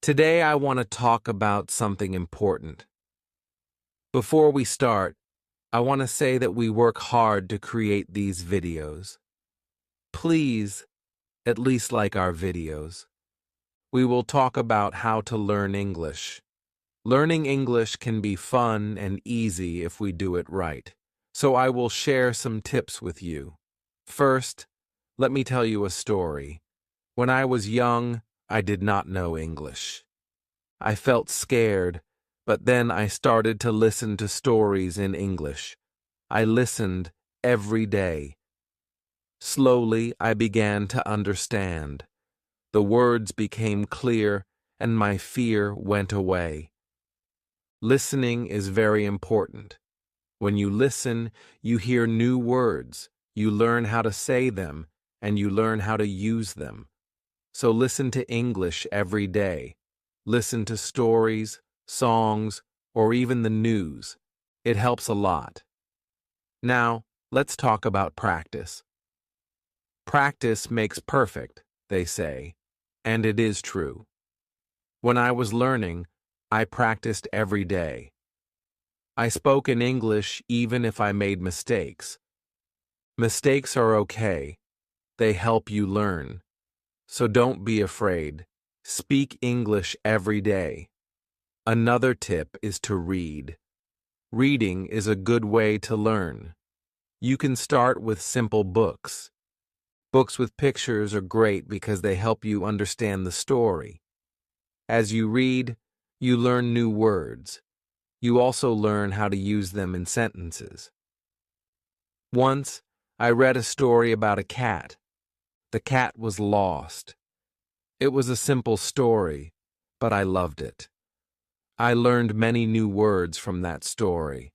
Today I want to talk about something important. Before we start, I want to say that we work hard to create these videos. Please, at least like our videos. We will talk about how to learn English. Learning English can be fun and easy if we do it right. So I will share some tips with you. First, let me tell you a story. When I was young, I did not know English. I felt scared, but then I started to listen to stories in English. I listened every day. Slowly, I began to understand. The words became clear, and my fear went away. Listening is very important. When you listen, you hear new words, you learn how to say them, and you learn how to use them. So listen to English every day. Listen to stories, songs, or even the news. It helps a lot. Now, let's talk about practice. Practice makes perfect, they say, and it is true. When I was learning, I practiced every day. I spoke in English even if I made mistakes. Mistakes are okay. They help you learn. So don't be afraid. Speak English every day. Another tip is to read. Reading is a good way to learn. You can start with simple books. Books with pictures are great because they help you understand the story. As you read, you learn new words. You also learn how to use them in sentences. Once, I read a story about a cat. The cat was lost. It was a simple story, but I loved it. I learned many new words from that story.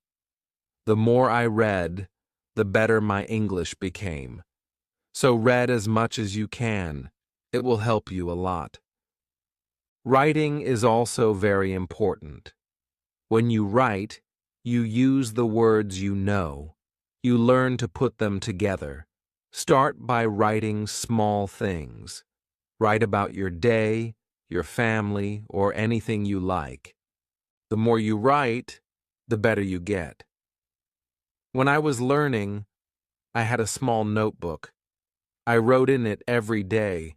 The more I read, the better my English became. So read as much as you can. It will help you a lot. Writing is also very important. When you write, you use the words you know. You learn to put them together. Start by writing small things. Write about your day, your family, or anything you like. The more you write, the better you get. When I was learning, I had a small notebook. I wrote in it every day.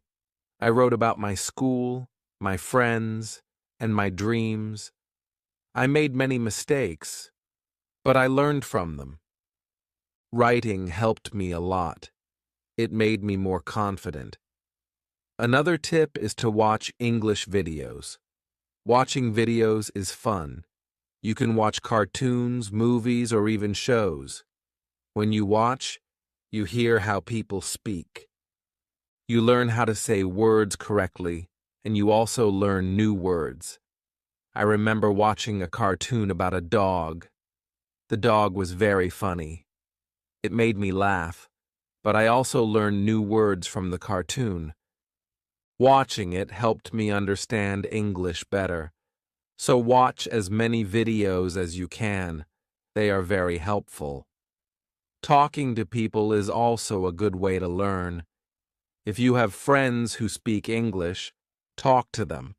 I wrote about my school, my friends, and my dreams. I made many mistakes, but I learned from them. Writing helped me a lot. It made me more confident. Another tip is to watch English videos. Watching videos is fun. You can watch cartoons, movies, or even shows. When you watch, you hear how people speak. You learn how to say words correctly, and you also learn new words. I remember watching a cartoon about a dog. The dog was very funny. It made me laugh, but I also learned new words from the cartoon. Watching it helped me understand English better. So watch as many videos as you can. They are very helpful. Talking to people is also a good way to learn. If you have friends who speak English, talk to them.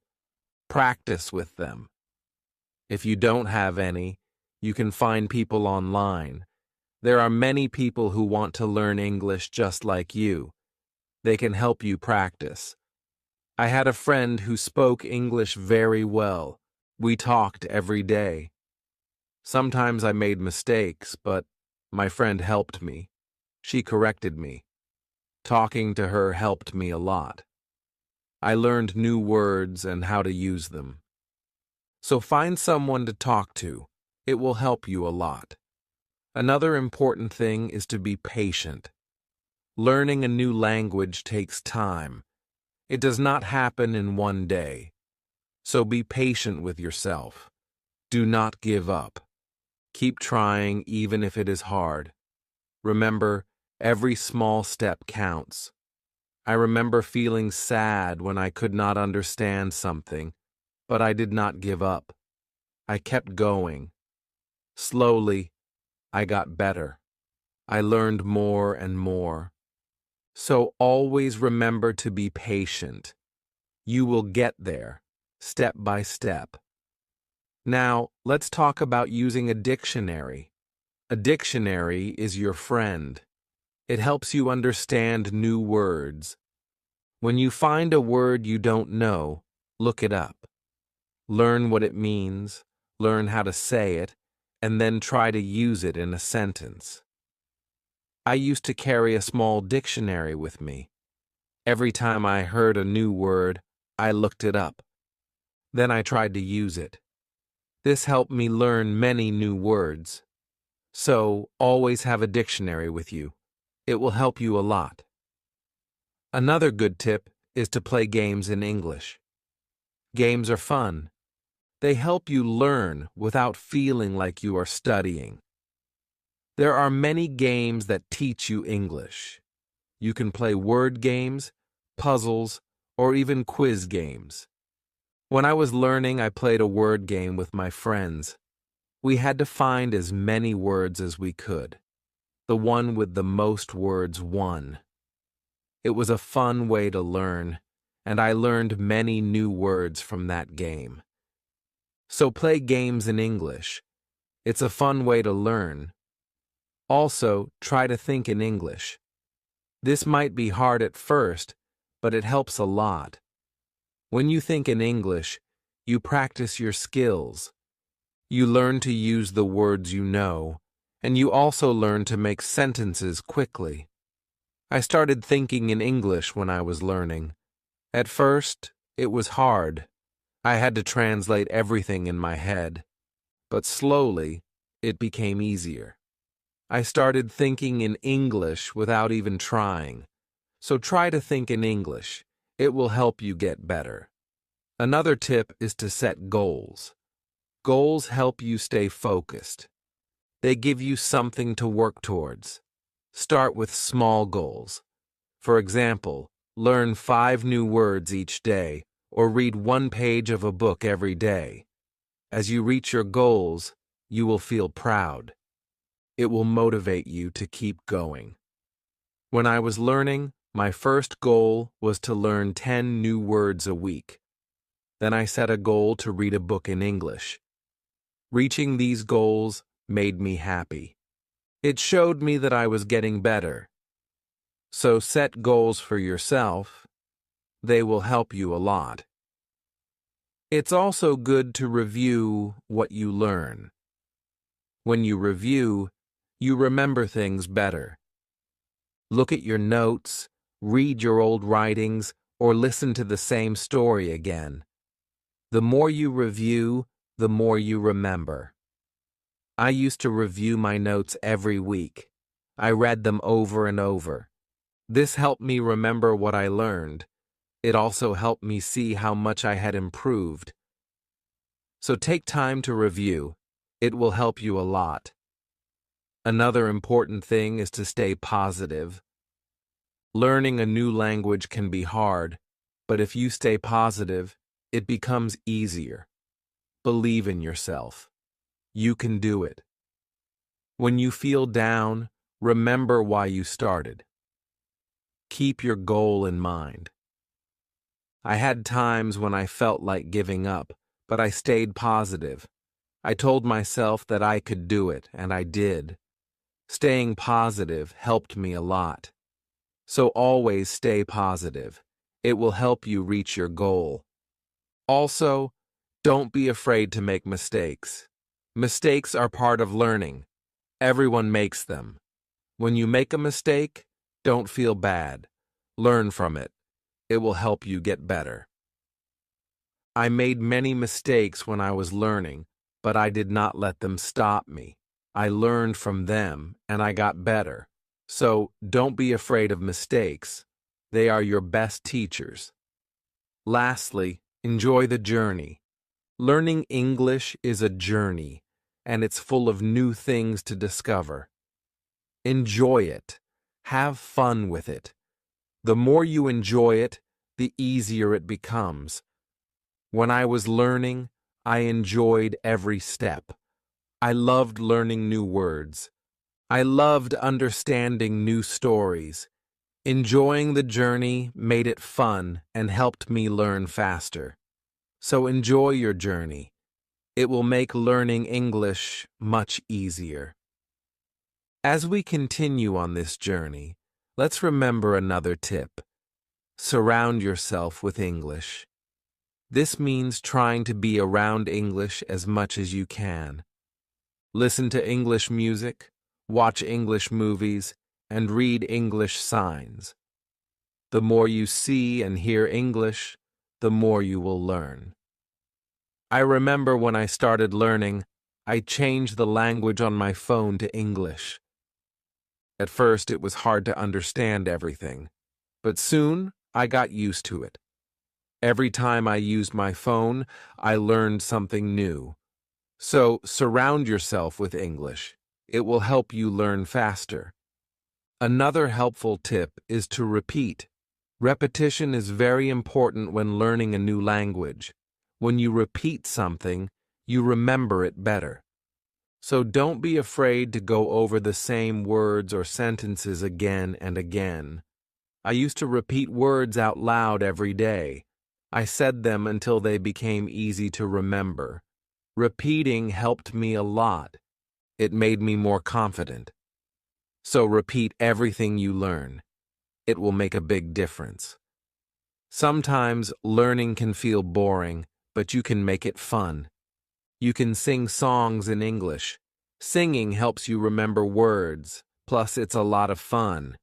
Practice with them. If you don't have any, you can find people online. There are many people who want to learn English just like you. They can help you practice. I had a friend who spoke English very well. We talked every day. Sometimes I made mistakes, but my friend helped me. She corrected me. Talking to her helped me a lot. I learned new words and how to use them. So find someone to talk to. It will help you a lot. Another important thing is to be patient. Learning a new language takes time. It does not happen in one day. So be patient with yourself. Do not give up. Keep trying even if it is hard. Remember, every small step counts. I remember feeling sad when I could not understand something, but I did not give up. I kept going. Slowly, I got better. I learned more and more. So always remember to be patient. You will get there. step by step. Now, let's talk about using a dictionary. A dictionary is your friend. It helps you understand new words. When you find a word you don't know, look it up. Learn what it means, learn how to say it, and then try to use it in a sentence. I used to carry a small dictionary with me. Every time I heard a new word, I looked it up. Then I tried to use it. This helped me learn many new words. So, always have a dictionary with you. It will help you a lot. Another good tip is to play games in English. Games are fun. They help you learn without feeling like you are studying. There are many games that teach you English. You can play word games, puzzles, or even quiz games. When I was learning, I played a word game with my friends. We had to find as many words as we could. The one with the most words won. It was a fun way to learn, and I learned many new words from that game. So play games in English. It's a fun way to learn. Also, try to think in English. This might be hard at first, but it helps a lot. When you think in English, you practice your skills. You learn to use the words you know, and you also learn to make sentences quickly. I started thinking in English when I was learning. At first, it was hard. I had to translate everything in my head. But slowly, it became easier. I started thinking in English without even trying. So try to think in English. It will help you get better. Another tip is to set goals. Goals help you stay focused. They give you something to work towards. Start with small goals. For example, learn 5 new words each day, or read 1 page of a book every day. As you reach your goals, you will feel proud. It will motivate you to keep going. When I was learning, my first goal was to learn 10 new words a week. Then I set a goal to read a book in English. Reaching these goals made me happy. It showed me that I was getting better. So set goals for yourself. They will help you a lot. It's also good to review what you learn. When you review, you remember things better. Look at your notes, read your old writings, or listen to the same story again. The more you review, the more you remember. I used to review my notes every week. I read them over and over. This helped me remember what I learned. It also helped me see how much I had improved. So take time to review. It will help you a lot. Another important thing is to stay positive. Learning a new language can be hard, but if you stay positive, it becomes easier. Believe in yourself. You can do it. When you feel down, remember why you started. Keep your goal in mind. I had times when I felt like giving up, but I stayed positive. I told myself that I could do it, and I did. Staying positive helped me a lot. So always stay positive. It will help you reach your goal. Also, don't be afraid to make mistakes. Mistakes are part of learning. Everyone makes them. When you make a mistake, don't feel bad. Learn from it. It will help you get better. I made many mistakes when I was learning, but I did not let them stop me. I learned from them, and I got better. So, don't be afraid of mistakes. They are your best teachers. Lastly, enjoy the journey. Learning English is a journey, and it's full of new things to discover. Enjoy it. Have fun with it. The more you enjoy it, the easier it becomes. When I was learning, I enjoyed every step. I loved learning new words. I loved understanding new stories. Enjoying the journey made it fun and helped me learn faster. So enjoy your journey. It will make learning English much easier. As we continue on this journey, let's remember another tip. Surround yourself with English. This means trying to be around English as much as you can. Listen to English music, watch English movies, and read English signs. The more you see and hear English, the more you will learn. I remember when I started learning, I changed the language on my phone to English. At first, it was hard to understand everything, but soon I got used to it. Every time I used my phone, I learned something new. So surround yourself with English. It will help you learn faster. Another helpful tip is to repeat. Repetition is very important when learning a new language. When you repeat something, you remember it better. So don't be afraid to go over the same words or sentences again and again. I used to repeat words out loud every day. I said them until they became easy to remember. Repeating helped me a lot. It made me more confident. So repeat everything you learn. It will make a big difference. Sometimes learning can feel boring, but you can make it fun. You can sing songs in English. Singing helps you remember words, plus it's a lot of fun.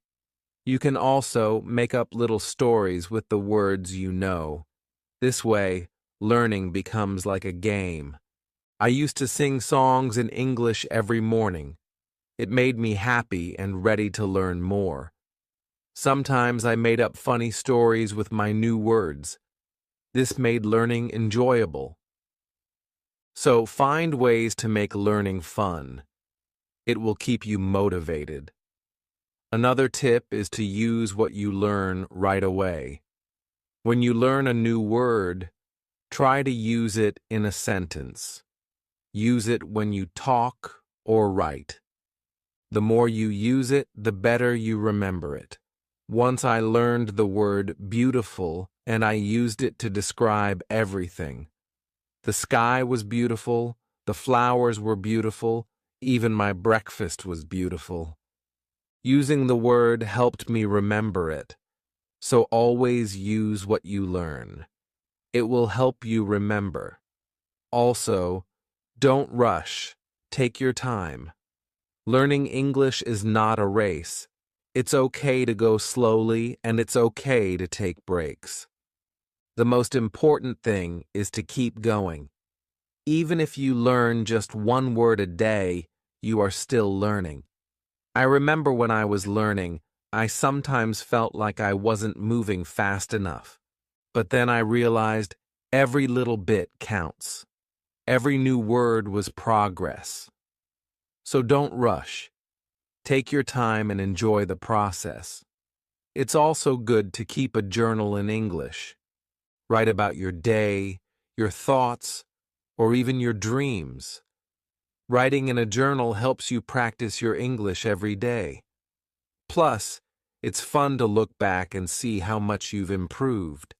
You can also make up little stories with the words you know. This way, learning becomes like a game. I used to sing songs in English every morning. It made me happy and ready to learn more. Sometimes I made up funny stories with my new words. This made learning enjoyable. So find ways to make learning fun. It will keep you motivated. Another tip is to use what you learn right away. When you learn a new word, try to use it in a sentence. Use it when you talk or write. The more you use it, the better you remember it. Once I learned the word beautiful, and I used it to describe everything. The sky was beautiful, the flowers were beautiful, even my breakfast was beautiful. Using the word helped me remember it. So always use what you learn. It will help you remember. Also, don't rush. Take your time. Learning English is not a race. It's okay to go slowly, and it's okay to take breaks. The most important thing is to keep going. Even if you learn just one word a day, you are still learning. I remember when I was learning, I sometimes felt like I wasn't moving fast enough. But then I realized every little bit counts. Every new word was progress. So don't rush. Take your time and enjoy the process. It's also good to keep a journal in English. Write about your day, your thoughts, or even your dreams. Writing in a journal helps you practice your English every day. Plus, it's fun to look back and see how much you've improved.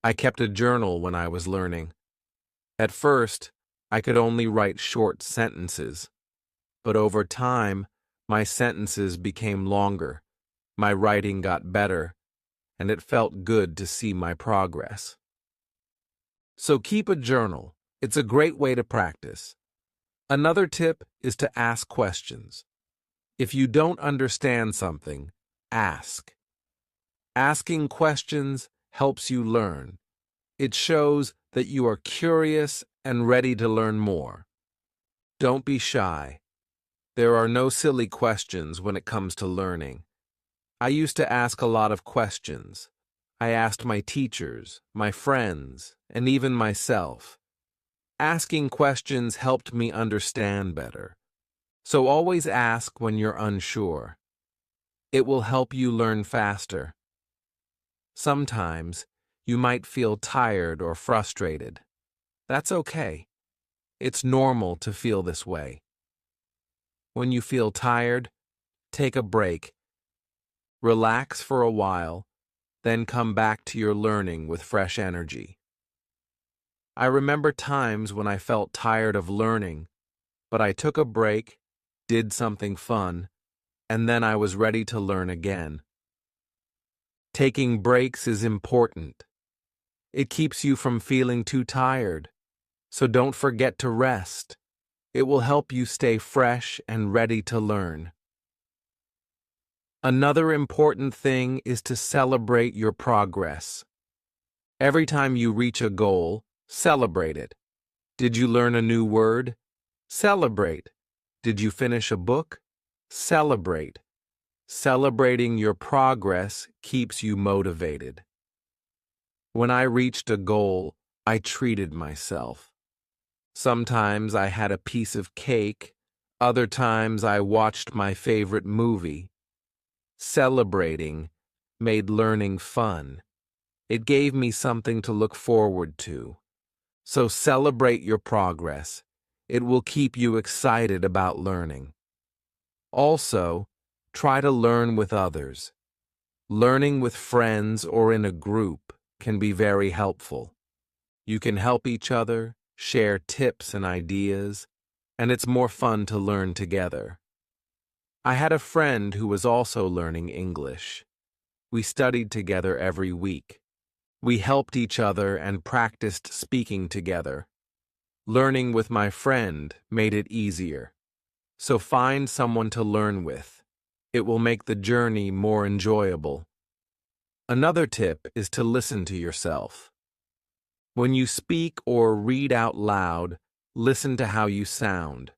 I kept a journal when I was learning. At first, I could only write short sentences. But over time, my sentences became longer, my writing got better, and it felt good to see my progress. So keep a journal. It's a great way to practice. Another tip is to ask questions. If you don't understand something, ask. Asking questions helps you learn. It shows that you are curious and ready to learn more. Don't be shy. There are no silly questions when it comes to learning. I used to ask a lot of questions. I asked my teachers, my friends, and even myself. Asking questions helped me understand better. So always ask when you're unsure. It will help you learn faster. Sometimes you might feel tired or frustrated. That's okay. It's normal to feel this way. When you feel tired, take a break. Relax for a while, then come back to your learning with fresh energy. I remember times when I felt tired of learning, but I took a break, did something fun, and then I was ready to learn again. Taking breaks is important. It keeps you from feeling too tired, so don't forget to rest. It will help you stay fresh and ready to learn. Another important thing is to celebrate your progress. Every time you reach a goal, celebrate it. Did you learn a new word? Celebrate. Did you finish a book? Celebrate. Celebrating your progress keeps you motivated. When I reached a goal, I treated myself. Sometimes I had a piece of cake, other times I watched my favorite movie. Celebrating made learning fun. It gave me something to look forward to. So celebrate your progress. It will keep you excited about learning. Also, try to learn with others. Learning with friends or in a group can be very helpful. You can help each other, share tips and ideas, and it's more fun to learn together. I had a friend who was also learning English. We studied together every week. We helped each other and practiced speaking together. Learning with my friend made it easier. So find someone to learn with. It will make the journey more enjoyable. Another tip is to listen to yourself. When you speak or read out loud, listen to how you sound.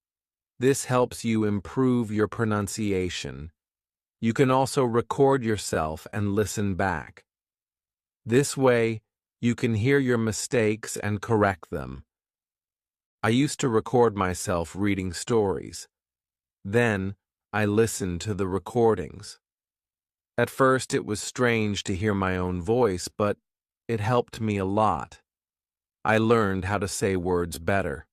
This helps you improve your pronunciation. You can also record yourself and listen back. This way, you can hear your mistakes and correct them. I used to record myself reading stories. Then, I listened to the recordings. At first, it was strange to hear my own voice, but it helped me a lot. I learned how to say words better.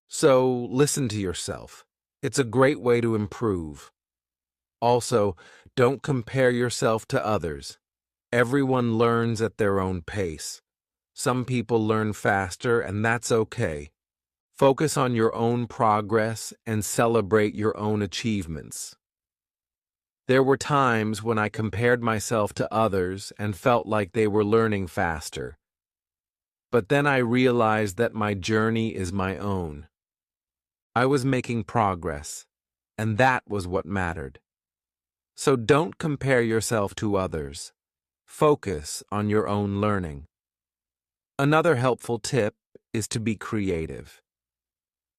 So, listen to yourself. It's a great way to improve. Also, don't compare yourself to others. Everyone learns at their own pace. Some people learn faster, and that's okay. Focus on your own progress and celebrate your own achievements. There were times when I compared myself to others and felt like they were learning faster. But then I realized that my journey is my own. I was making progress, and that was what mattered. So don't compare yourself to others. Focus on your own learning. Another helpful tip is to be creative.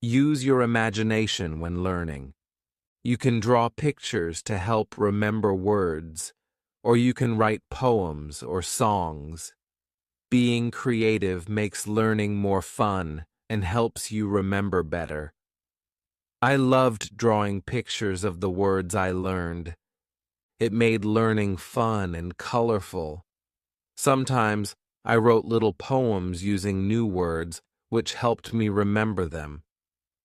Use your imagination when learning. You can draw pictures to help remember words, or you can write poems or songs. Being creative makes learning more fun and helps you remember better. I loved drawing pictures of the words I learned. It made learning fun and colorful. Sometimes I wrote little poems using new words, which helped me remember them.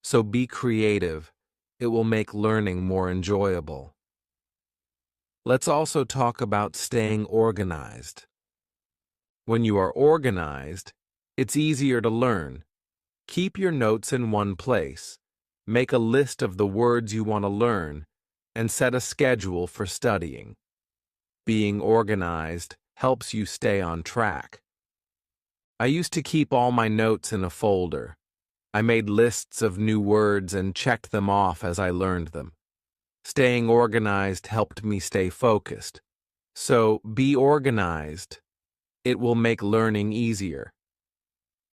So be creative. It will make learning more enjoyable. Let's also talk about staying organized. When you are organized, it's easier to learn. Keep your notes in one place. Make a list of the words you want to learn, and set a schedule for studying. Being organized helps you stay on track. I used to keep all my notes in a folder. I made lists of new words and checked them off as I learned them. Staying organized helped me stay focused. So be organized. It will make learning easier.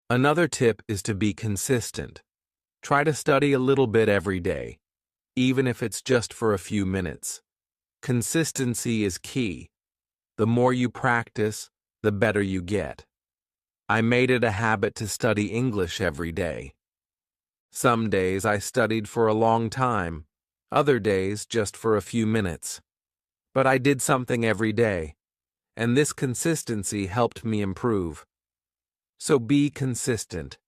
Another tip is to be consistent. Try to study a little bit every day, even if it's just for a few minutes. Consistency is key. The more you practice, the better you get. I made it a habit to study English every day. Some days I studied for a long time, other days just for a few minutes. But I did something every day, and this consistency helped me improve. So be consistent.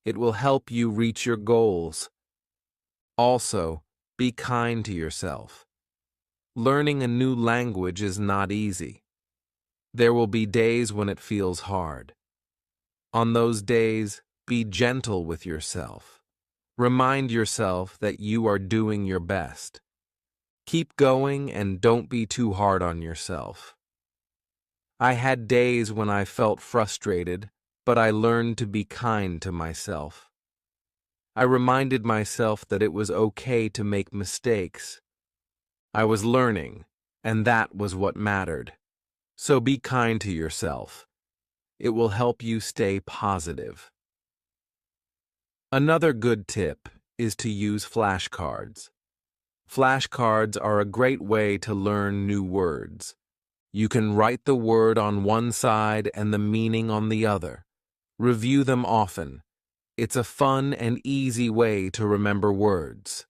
It will help you reach your goals. Also, be kind to yourself. Learning a new language is not easy. There will be days when it feels hard. On those days, be gentle with yourself. Remind yourself that you are doing your best. Keep going and don't be too hard on yourself. I had days when I felt frustrated, but I learned to be kind to myself. I reminded myself that it was okay to make mistakes. I was learning, and that was what mattered. So be kind to yourself. It will help you stay positive. Another good tip is to use flashcards. Flashcards are a great way to learn new words. You can write the word on one side and the meaning on the other. Review them often. It's a fun and easy way to remember words.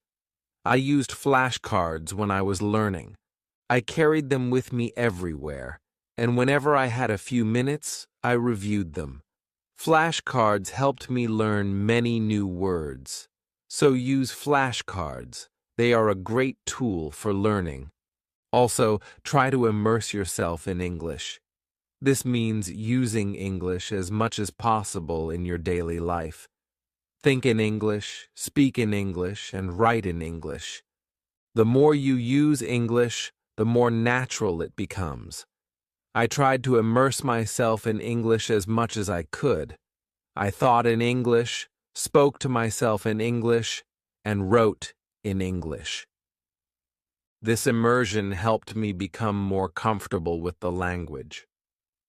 I used flashcards when I was learning. I carried them with me everywhere, and whenever I had a few minutes, I reviewed them. Flashcards helped me learn many new words. So use flashcards. They are a great tool for learning. Also, try to immerse yourself in English. This means using English as much as possible in your daily life. Think in English, speak in English, and write in English. The more you use English, the more natural it becomes. I tried to immerse myself in English as much as I could. I thought in English, spoke to myself in English, and wrote in English. This immersion helped me become more comfortable with the language.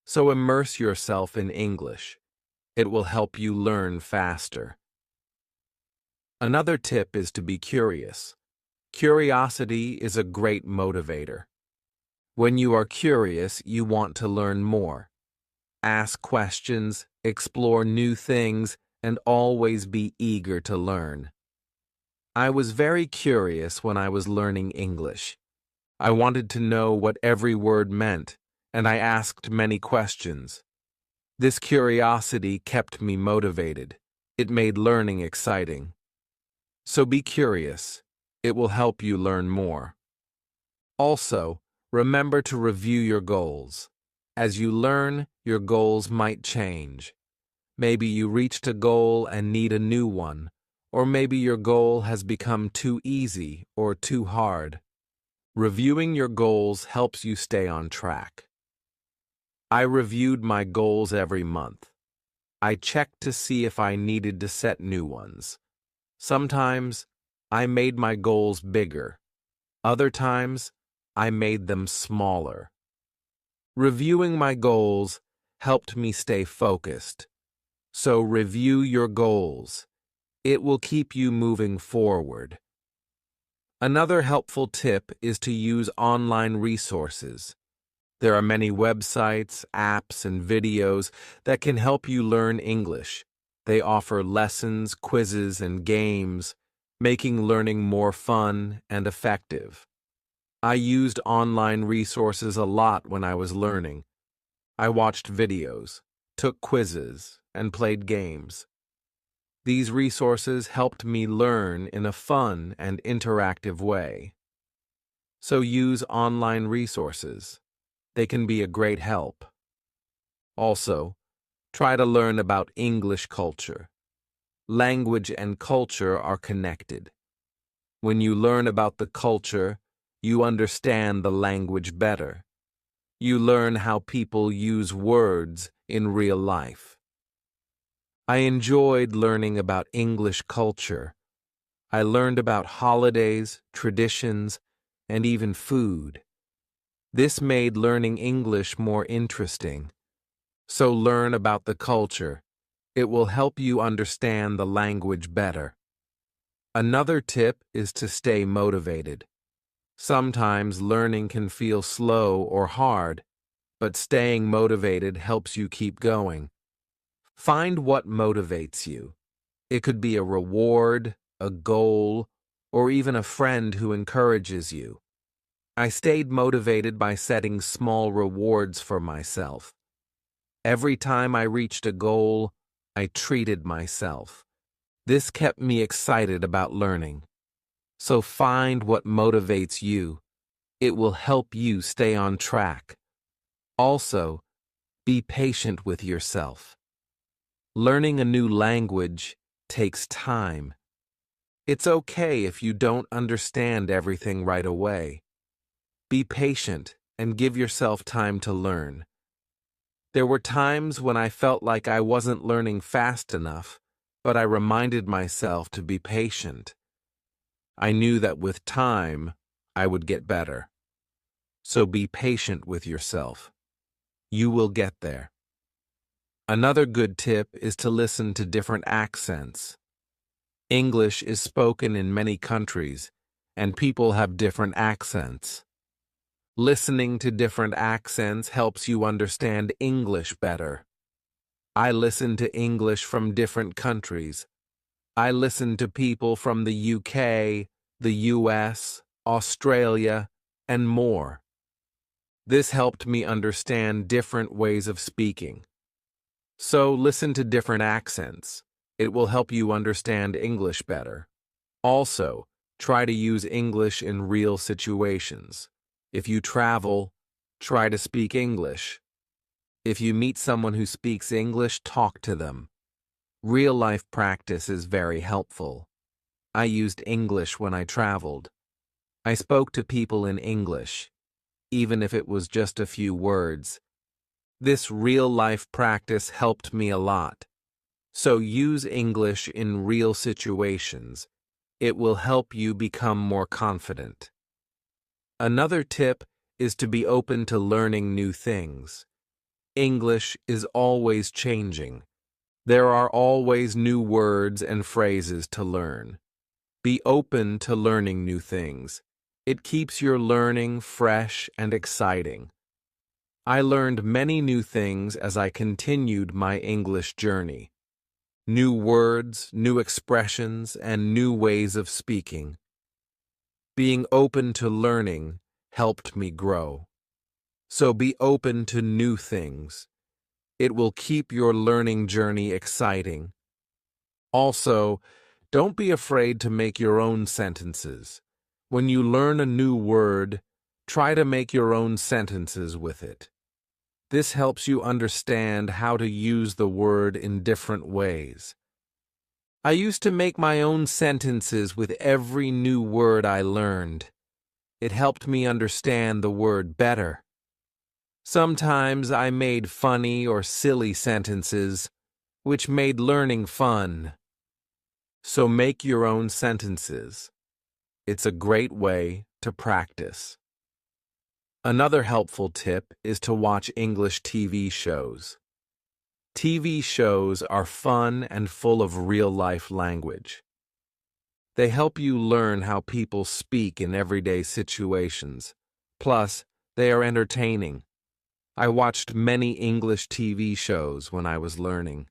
So immerse yourself in English. It will help you learn faster. Another tip is to be curious. Curiosity is a great motivator. When you are curious, you want to learn more. Ask questions, explore new things, and always be eager to learn. I was very curious when I was learning English. I wanted to know what every word meant, and I asked many questions. This curiosity kept me motivated. It made learning exciting. So be curious. It will help you learn more. Also, remember to review your goals. As you learn, your goals might change. Maybe you reached a goal and need a new one, or maybe your goal has become too easy or too hard. Reviewing your goals helps you stay on track. I reviewed my goals every month. I checked to see if I needed to set new ones. Sometimes, I made my goals bigger. Other times, I made them smaller. Reviewing my goals helped me stay focused. So review your goals. It will keep you moving forward. Another helpful tip is to use online resources. There are many websites, apps, and videos that can help you learn English. They offer lessons, quizzes, and games, making learning more fun and effective. I used online resources a lot when I was learning. I watched videos, took quizzes, and played games. These resources helped me learn in a fun and interactive way. So use online resources. They can be a great help. Also, try to learn about English culture. Language and culture are connected. When you learn about the culture, you understand the language better. You learn how people use words in real life. I enjoyed learning about English culture. I learned about holidays, traditions, and even food. This made learning English more interesting. So learn about the culture. It will help you understand the language better. Another tip is to stay motivated. Sometimes learning can feel slow or hard, but staying motivated helps you keep going. Find what motivates you. It could be a reward, a goal, or even a friend who encourages you. I stayed motivated by setting small rewards for myself. Every time I reached a goal, I treated myself. This kept me excited about learning. So find what motivates you. It will help you stay on track. Also, be patient with yourself. Learning a new language takes time. It's okay if you don't understand everything right away. Be patient and give yourself time to learn. There were times when I felt like I wasn't learning fast enough, but I reminded myself to be patient. I knew that with time, I would get better. So be patient with yourself. You will get there. Another good tip is to listen to different accents. English is spoken in many countries, and people have different accents. Listening to different accents helps you understand English better. I listen to English from different countries. I listen to people from the UK, the US, Australia, and more. This helped me understand different ways of speaking. So listen to different accents. It will help you understand English better. Also, try to use English in real situations. If you travel, try to speak English. If you meet someone who speaks English, talk to them. Real-life practice is very helpful. I used English when I traveled. I spoke to people in English, even if it was just a few words. This real-life practice helped me a lot. So use English in real situations. It will help you become more confident. Another tip is to be open to learning new things. English is always changing. There are always new words and phrases to learn. Be open to learning new things. It keeps your learning fresh and exciting. I learned many new things as I continued my English journey. New words, new expressions, and new ways of speaking. Being open to learning helped me grow. So be open to new things. It will keep your learning journey exciting. Also, don't be afraid to make your own sentences. When you learn a new word, try to make your own sentences with it. This helps you understand how to use the word in different ways. I used to make my own sentences with every new word I learned. It helped me understand the word better. Sometimes I made funny or silly sentences, which made learning fun. So make your own sentences. It's a great way to practice. Another helpful tip is to watch English TV shows. TV shows are fun and full of real-life language. They help you learn how people speak in everyday situations. Plus, they are entertaining. I watched many English TV shows when I was learning.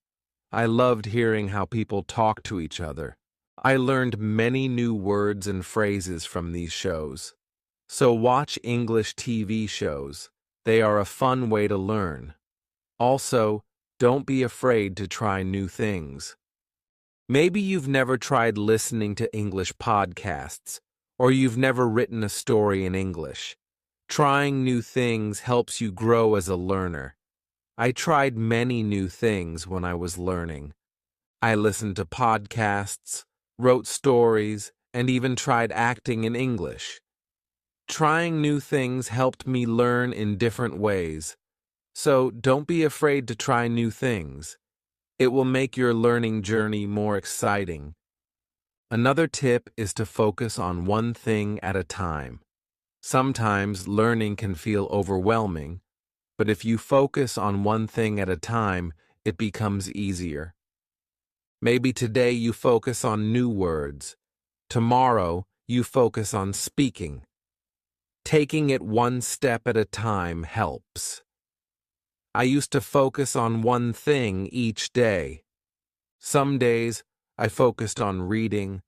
I loved hearing how people talk to each other. I learned many new words and phrases from these shows. So watch English TV shows. They are a fun way to learn. Also, don't be afraid to try new things. Maybe you've never tried listening to English podcasts, or you've never written a story in English. Trying new things helps you grow as a learner. I tried many new things when I was learning. I listened to podcasts, wrote stories, and even tried acting in English. Trying new things helped me learn in different ways. So don't be afraid to try new things. It will make your learning journey more exciting. Another tip is to focus on one thing at a time. Sometimes learning can feel overwhelming, but if you focus on one thing at a time, it becomes easier. Maybe today you focus on new words. Tomorrow you focus on speaking. Taking it one step at a time helps. I used to focus on one thing each day. Some days I focused on reading.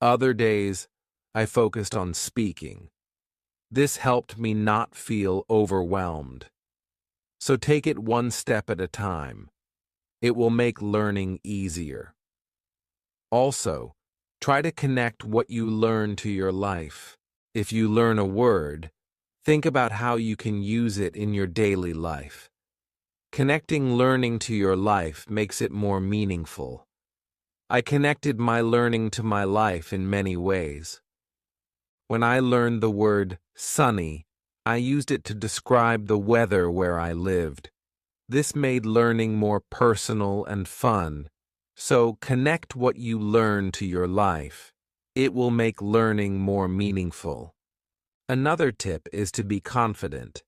Other days I focused on speaking. This helped me not feel overwhelmed. So take it one step at a time. It will make learning easier. Also, try to connect what you learn to your life. If you learn a word, think about how you can use it in your daily life. Connecting learning to your life makes it more meaningful. I connected my learning to my life in many ways. When I learned the word sunny, I used it to describe the weather where I lived. This made learning more personal and fun. So connect what you learn to your life. It will make learning more meaningful. Another tip is to be confident.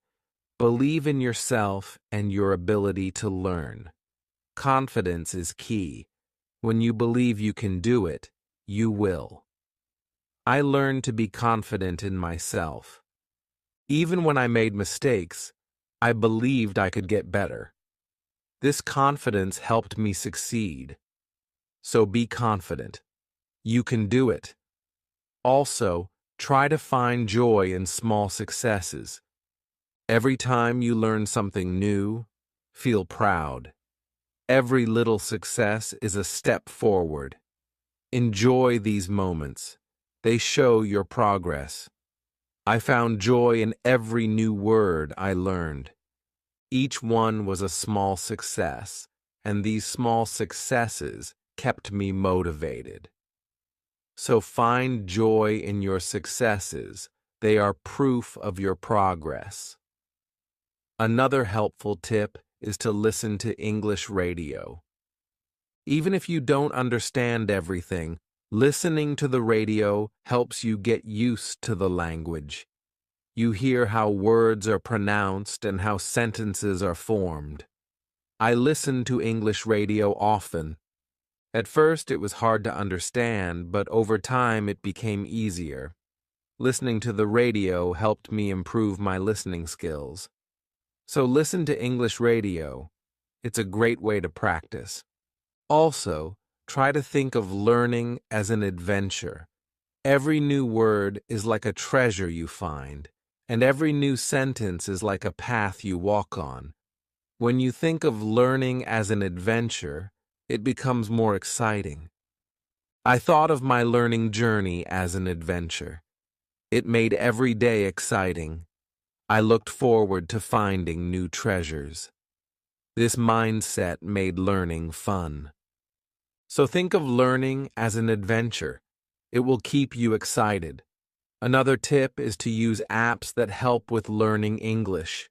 Believe in yourself and your ability to learn. Confidence is key. When you believe you can do it, you will. I learned to be confident in myself. Even when I made mistakes, I believed I could get better. This confidence helped me succeed. So be confident. You can do it. Also, try to find joy in small successes. Every time you learn something new, feel proud. Every little success is a step forward. Enjoy these moments. They show your progress. I found joy in every new word I learned. Each one was a small success, and these small successes kept me motivated. So find joy in your successes. They are proof of your progress. Another helpful tip is to listen to English radio. Even if you don't understand everything, listening to the radio helps you get used to the language. You hear how words are pronounced and how sentences are formed. I listen to English radio often. At first it was hard to understand, but over time it became easier. Listening to the radio helped me improve my listening skills. So listen to English radio. It's a great way to practice. Also, try to think of learning as an adventure. Every new word is like a treasure you find, and every new sentence is like a path you walk on. When you think of learning as an adventure, it becomes more exciting. I thought of my learning journey as an adventure. It made every day exciting. I looked forward to finding new treasures. This mindset made learning fun. So think of learning as an adventure. It will keep you excited. Another tip is to use apps that help with learning English.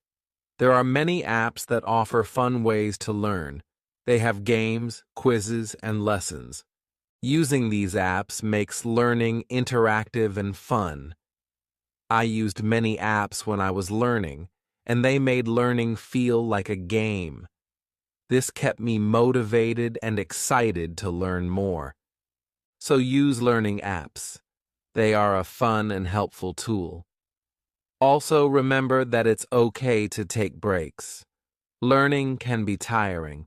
There are many apps that offer fun ways to learn. They have games, quizzes, and lessons. Using these apps makes learning interactive and fun. I used many apps when I was learning, and they made learning feel like a game. This kept me motivated and excited to learn more. So use learning apps. They are a fun and helpful tool. Also remember that it's okay to take breaks. Learning can be tiring.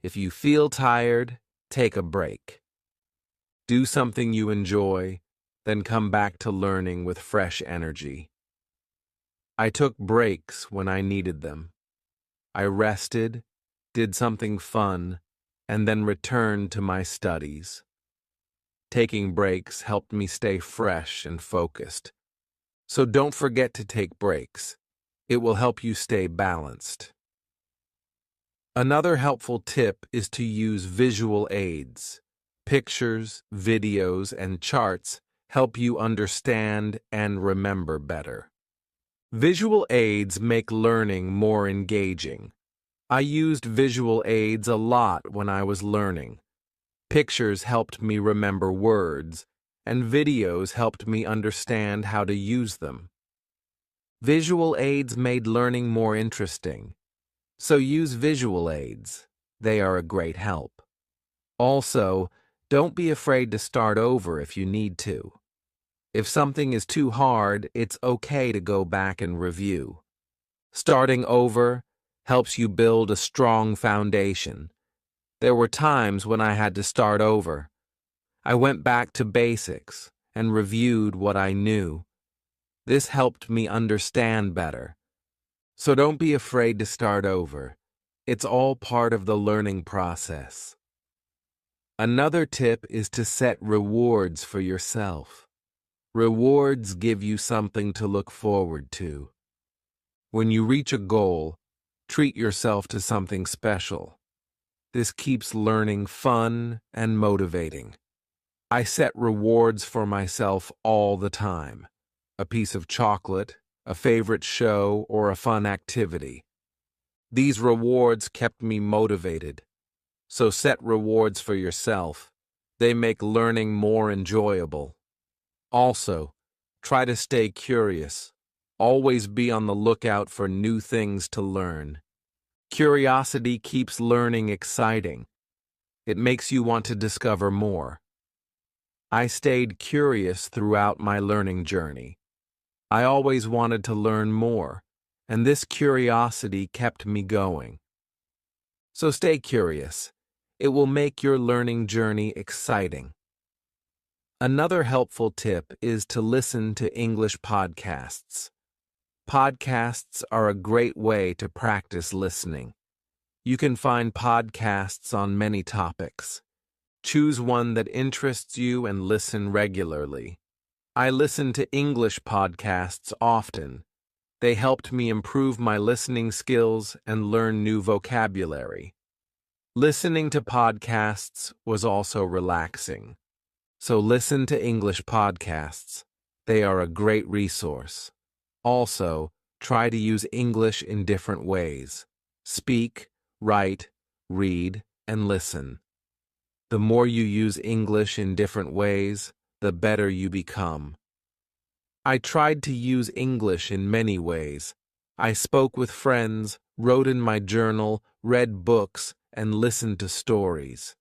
If you feel tired, take a break. Do something you enjoy, then come back to learning with fresh energy. I took breaks when I needed them. I rested, did something fun, and then returned to my studies. Taking breaks helped me stay fresh and focused. So don't forget to take breaks. It will help you stay balanced. Another helpful tip is to use visual aids. Pictures, videos, and charts help you understand and remember better. Visual aids make learning more engaging. I used visual aids a lot when I was learning. Pictures helped me remember words, and videos helped me understand how to use them. Visual aids made learning more interesting. So use visual aids. They are a great help. Also, don't be afraid to start over if you need to. If something is too hard, it's okay to go back and review. Starting over helps you build a strong foundation. There were times when I had to start over. I went back to basics and reviewed what I knew. This helped me understand better. So don't be afraid to start over. It's all part of the learning process. Another tip is to set rewards for yourself. Rewards give you something to look forward to. When you reach a goal, Treat yourself to something special. This keeps learning fun and motivating. I set rewards for myself all the time. A piece of chocolate, a favorite show, or a fun activity. These rewards kept me motivated. So set rewards for yourself. They make learning more enjoyable. Also, try to stay curious. Always be on the lookout for new things to learn. Curiosity keeps learning exciting. It makes you want to discover more. I stayed curious throughout my learning journey. I always wanted to learn more, and this curiosity kept me going. So stay curious. It will make your learning journey exciting. Another helpful tip is to listen to English podcasts. Podcasts are a great way to practice listening. You can find podcasts on many topics. Choose one that interests you and listen regularly. I listen to English podcasts often. They helped me improve my listening skills and learn new vocabulary. Listening to podcasts was also relaxing. So listen to English podcasts. They are a great resource. Also, try to use English in different ways. Speak, write, read, and listen. The more you use English in different ways, the better you become. I tried to use English in many ways. I spoke with friends, wrote in my journal, read books, and listened to stories.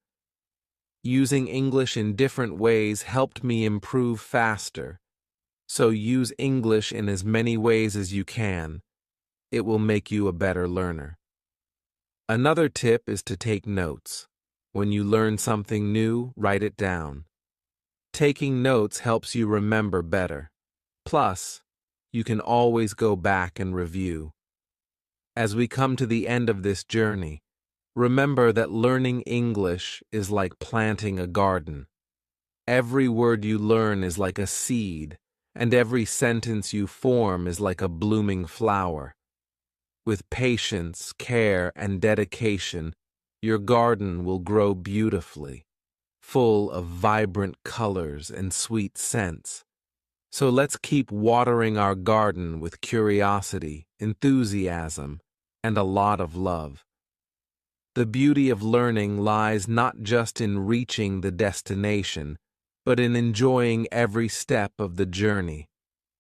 Using English in different ways helped me improve faster. So use English in as many ways as you can. It will make you a better learner. Another tip is to take notes. When you learn something new, write it down. Taking notes helps you remember better. Plus, you can always go back and review. As we come to the end of this journey, remember that learning English is like planting a garden. Every word you learn is like a seed, and every sentence you form is like a blooming flower. With patience, care, and dedication, your garden will grow beautifully, full of vibrant colors and sweet scents. So let's keep watering our garden with curiosity, enthusiasm, and a lot of love. The beauty of learning lies not just in reaching the destination, but in enjoying every step of the journey.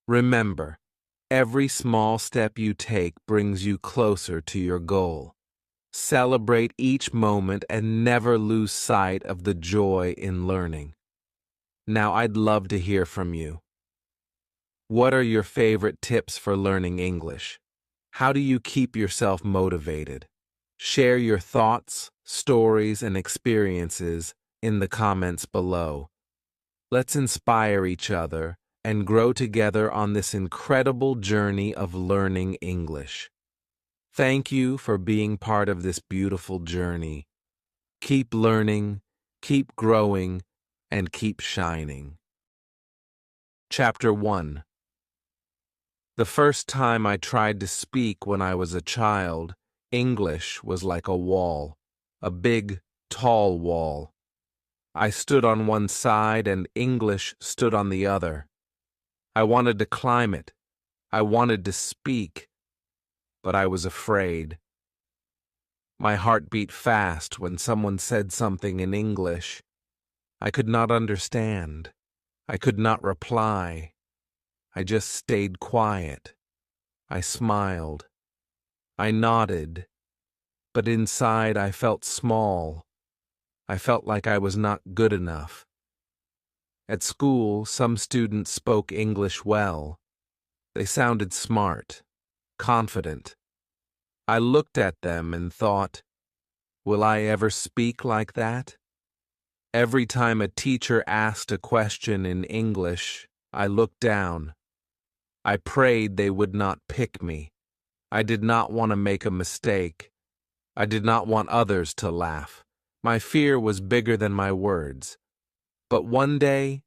Remember, every small step you take brings you closer to your goal. Celebrate each moment and never lose sight of the joy in learning. Now I'd love to hear from you. What are your favorite tips for learning English? How do you keep yourself motivated? Share your thoughts, stories, and experiences in the comments below. Let's inspire each other and grow together on this incredible journey of learning English. Thank you for being part of this beautiful journey. Keep learning, keep growing, and keep shining. Chapter 1. The first time I tried to speak when I was a child, English was like a wall, a big, tall wall. I stood on one side and English stood on the other. I wanted to climb it. I wanted to speak, but I was afraid. My heart beat fast when someone said something in English. I could not understand. I could not reply. I just stayed quiet. I smiled. I nodded. But inside I felt small. I felt like I was not good enough. At school, some students spoke English well. They sounded smart, confident. I looked at them and thought, will I ever speak like that? Every time a teacher asked a question in English, I looked down. I prayed they would not pick me. I did not want to make a mistake. I did not want others to laugh. My fear was bigger than my words. But one day,